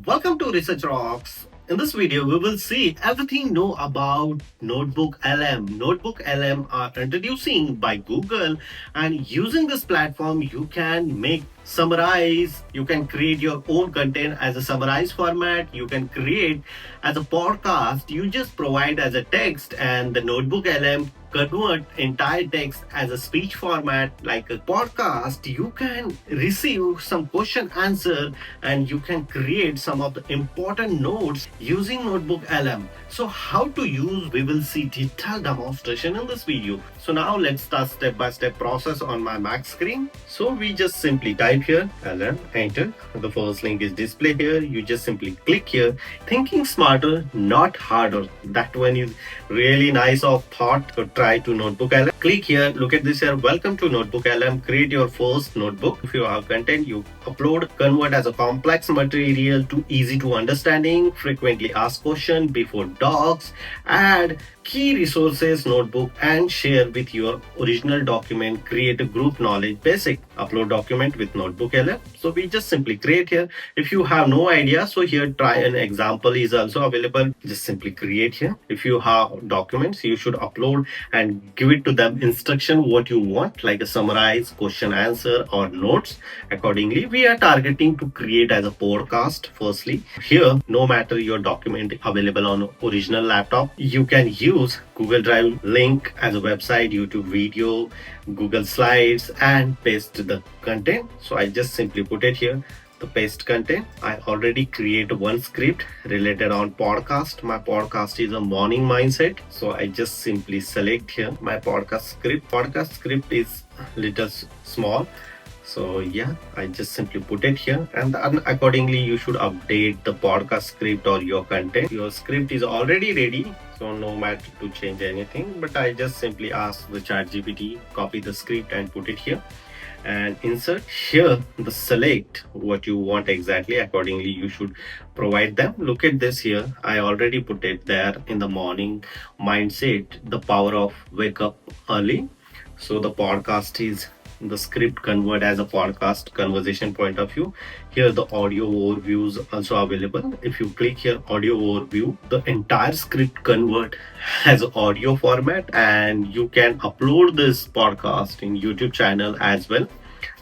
Welcome to Research Rocks. In this video, we will see everything know about Notebook LM. Notebook LM are introducing by Google, and using this platform, you can make summarize, you can create your own content as a summarized format, you can create as a podcast, you just provide as a text, and the Notebook LM convert entire text as a speech format like a podcast. You can receive some question answer, and you can create some of the important notes using Notebook LM. So how to use, we will see detailed demonstration in this video. So now let's start step-by-step process on my Mac screen. So we just simply type here LM, enter. The first link is display here. You just simply click here. Thinking smarter, not harder. That one is really nice of thought. So try to Notebook LM. Click here, look at this here. Welcome to Notebook LM. Create your first notebook. If you have content, you upload, convert as a complex material to easy to understanding, frequently asked question before docs, add key resources notebook, and share with your original document. Create a group knowledge basic, upload document with Notebook LM. So we just simply create here. If you have no idea, so here try an example is also available. Just simply create here. If you have documents, you should upload and give it to them instruction what you want, like a summarize, question answer, or notes. Accordingly, we are targeting to create as a podcast. Firstly, here no matter your document available on original laptop, you can use Google Drive link as a website, YouTube video, Google Slides, and paste the content. So I just simply put it here, the paste content. I already create one script related on podcast. My podcast is a morning mindset. So I just simply select here my podcast script. Podcast script is little small. So yeah, I just simply put it here, and accordingly you should update the podcast script or your content. Your script is already ready, so no matter to change anything, but I just simply ask the ChatGPT, copy the script and put it here and insert here the select what you want exactly. Accordingly you should provide them. Look at this here, I already put it there in the morning mindset, the power of wake up early. So the podcast is the script convert as a podcast conversation point of view. Here the audio overviews also available. If you click here audio overview, the entire script convert as audio format, and you can upload this podcast in YouTube channel as well.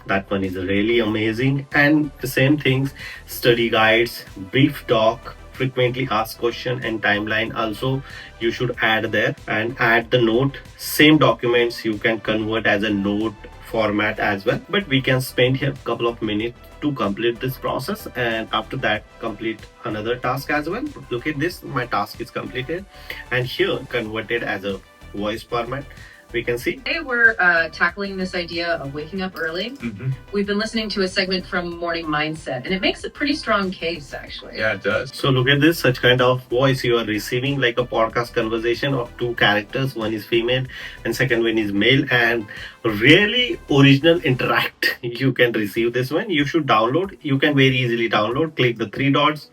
That one is really amazing. And the same things, study guides, brief talk, frequently asked question, and timeline also you should add there, and add the note. Same documents you can convert as a note format as well, but we can spend here a couple of minutes to complete this process, and after that complete another task as well. Look at this, my task is completed, and here converted as a voice format. We can see. Today we're tackling this idea of waking up early. We've been listening to a segment from Morning Mindset, and it makes a pretty strong case, actually. Yeah, it does. So look at this, such kind of voice you are receiving, like a podcast conversation of two characters. One is female and second one is male, and really original interact. You can receive this one. You should download. You can very easily download. Click the three dots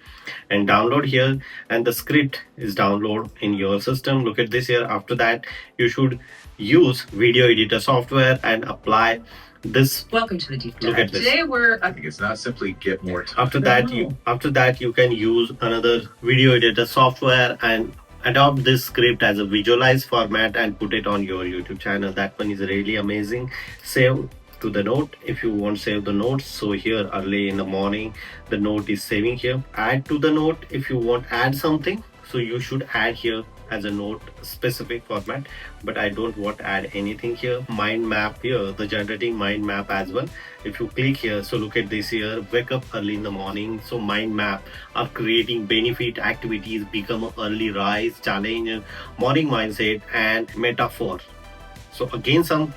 and download here, and the script is download in your system. Look at this here. After that, you should use video editor software and apply this. Welcome to the deep dive. Look at this. Today I think it's not simply get more time. After that you can use another video editor software and adopt this script as a visualized format and put it on your YouTube channel. That one is really amazing. Save to the note if you want save the notes. So here early in the morning the note is saving here. Add to the note if you want add something, so you should add here as a note specific format, but I don't want to add anything here. Mind map here, the generating mind map as well. If you click here, so look at this here, wake up early in the morning. So mind map are creating benefit activities, become an early rise, challenge, morning mindset, and metaphor. So again some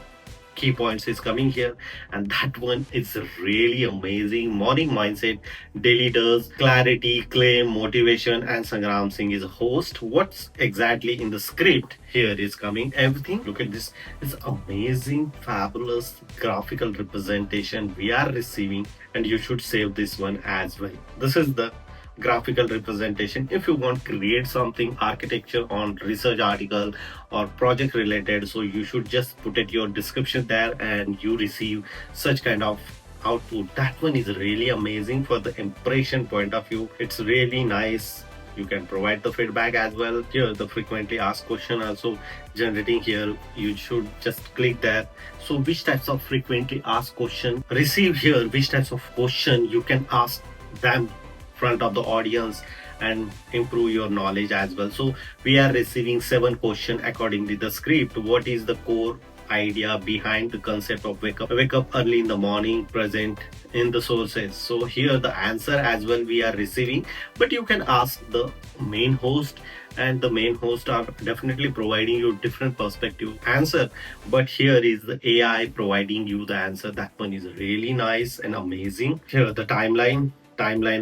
key points is coming here, and that one is really amazing. Morning mindset, daily does, clarity, claim, motivation, and Sangram Singh is a host. What's exactly in the script here is coming everything. Look at this, it's amazing, fabulous graphical representation we are receiving, and you should save this one as well. This is the graphical representation. If you want to create something architecture on research article or project related, so you should just put it your description there and you receive such kind of output. That one is really amazing for the impression point of view. It's really nice. You can provide the feedback as well. Here the frequently asked question also generating here. You should just click that. So which types of frequently asked question receive here, which types of question you can ask them front of the audience and improve your knowledge as well. So we are receiving 7 questions according to the script. What is the core idea behind the concept of wake up early in the morning present in the sources? So here the answer as well we are receiving, but you can ask the main host, and the main host are definitely providing you different perspective answer, but here is the AI providing you the answer. That one is really nice and amazing. Here the timeline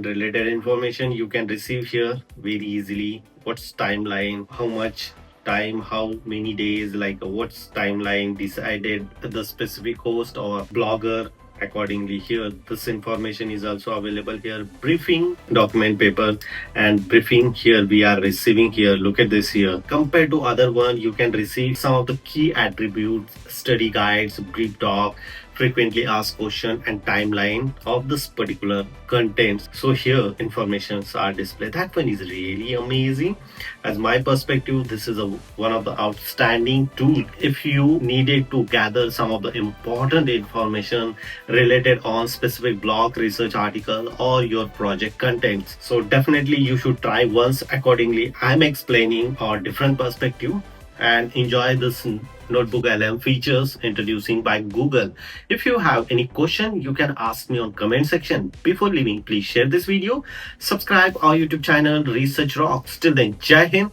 related information you can receive here very easily. What's timeline, how much time, how many days, like what's timeline decided the specific host or blogger accordingly. Here this information is also available here. Briefing document paper and briefing here we are receiving here. Look at this here. Compared to other one, you can receive some of the key attributes, study guides, brief doc, frequently asked question and timeline of this particular content. So here informations are displayed. That one is really amazing. As my perspective, this is one of the outstanding tool if you needed to gather some of the important information related on specific blog, research article, or your project contents. So definitely you should try once. Accordingly, I'm explaining a different perspective, and enjoy this Notebook LM features introducing by Google. If you have any question, you can ask me on comment section. Before leaving, please share this video, subscribe our YouTube channel Research Rocks. Till then, Jai Hind,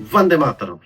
Vande Mataram.